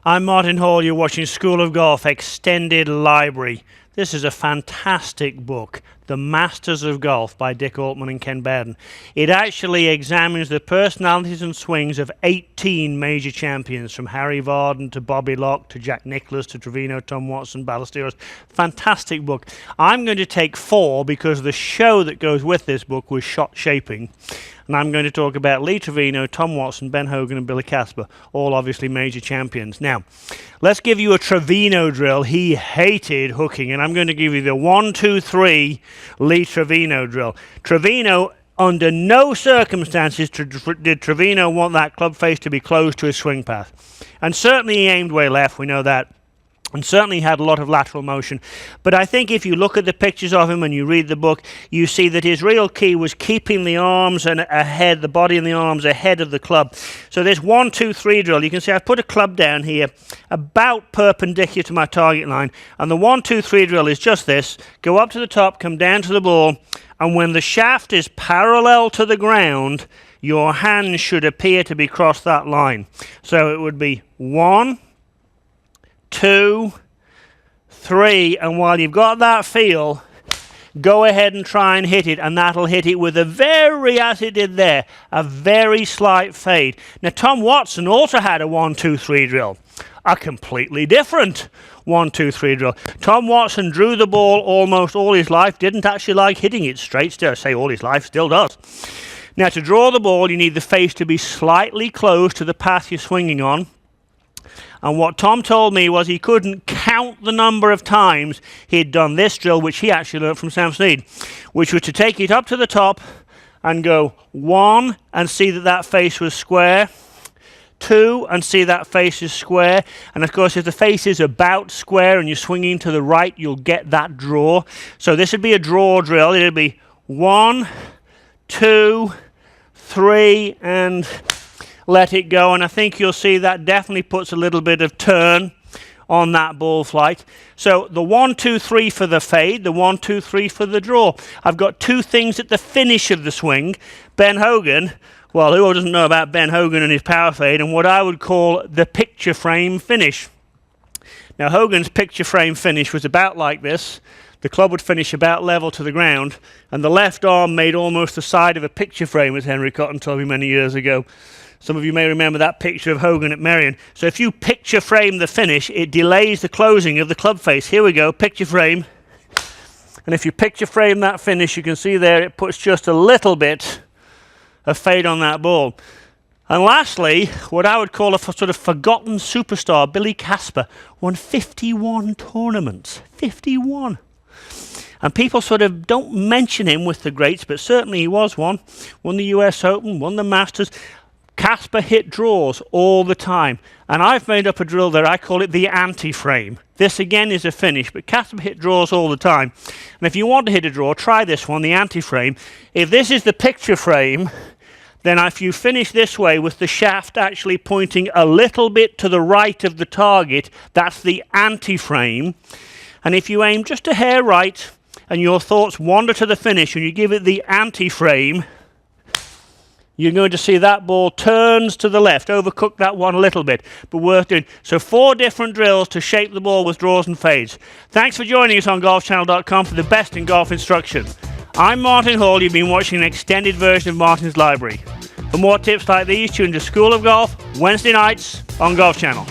I'm Martin Hall, you're watching School of Golf Extended Library. This is a fantastic book, The Masters of Golf by Dick Altman and Ken Bowden. It actually examines the personalities and swings of 18 major champions, from Harry Vardon to Bobby Locke to Jack Nicklaus to Trevino, Tom Watson, Ballesteros. Fantastic book. I'm going to take 4 because the show that goes with this book was Shot Shaping. And I'm going to talk about Lee Trevino, Tom Watson, Ben Hogan and Billy Casper, all obviously major champions. Now, let's give you a Trevino drill. He hated hooking, and I'm going to give you the 1, 2, 3 Lee Trevino drill. Trevino, under no circumstances did Trevino want that club face to be close to his swing path. And certainly he aimed way left, we know that. And certainly had a lot of lateral motion. But I think if you look at the pictures of him and you read the book, you see that his real key was keeping the arms and ahead, the body and the arms ahead of the club. So this 1, 2, 3 drill, you can see I've put a club down here about perpendicular to my target line. And the 1, 2, 3 drill is just this. Go up to the top, come down to the ball, and when the shaft is parallel to the ground, your hand should appear to be crossed that line. So it would be 1, 2, 3, and while you've got that feel, go ahead and try and hit it, and that'll hit it with a very, as it did there, a very slight fade. Now, Tom Watson also had a 1, 2, 3 drill, a completely different 1, 2, 3 drill. Tom Watson drew the ball almost all his life, didn't actually like hitting it straight, still say all his life, still does. Now, to draw the ball, you need the face to be slightly close to the path you're swinging on. And what Tom told me was he couldn't count the number of times he'd done this drill, which he actually learned from Sam Snead, which was to take it up to the top and go 1 and see that that face was square, 2 and see that face is square. And of course, if the face is about square and you're swinging to the right, you'll get that draw. So this would be a draw drill. It would be 1, 2, 3, and let it go, and I think you'll see that definitely puts a little bit of turn on that ball flight. So the 1, 2, 3 for the fade, the 1, 2, 3 for the draw. I've got 2 things at the finish of the swing. Ben Hogan, well, who doesn't know about Ben Hogan and his power fade, and what I would call the picture frame finish. Now, Hogan's picture frame finish was about like this. The club would finish about level to the ground, and the left arm made almost the side of a picture frame, as Henry Cotton told me many years ago. Some of you may remember that picture of Hogan at Merion. So if you picture frame the finish, it delays the closing of the club face. Here we go, picture frame. And if you picture frame that finish, you can see there it puts just a little bit of fade on that ball. And lastly, what I would call a sort of forgotten superstar, Billy Casper, won 51 tournaments. 51. And people sort of don't mention him with the greats, but certainly he was one. Won the US Open, won the Masters. Casper hit draws all the time, and I've made up a drill there. I call it the anti-frame. This again is a finish, but Casper hit draws all the time. And if you want to hit a draw, try this one, the anti-frame. If this is the picture frame, then if you finish this way with the shaft actually pointing a little bit to the right of the target, that's the anti-frame. And if you aim just a hair right and your thoughts wander to the finish and you give it the anti-frame, you're going to see that ball turns to the left. Overcook that one a little bit, but worth doing. So 4 different drills to shape the ball with draws and fades. Thanks for joining us on golfchannel.com for the best in golf instruction. I'm Martin Hall. You've been watching an extended version of Martin's Library. For more tips like these, tune to School of Golf Wednesday nights on Golf Channel.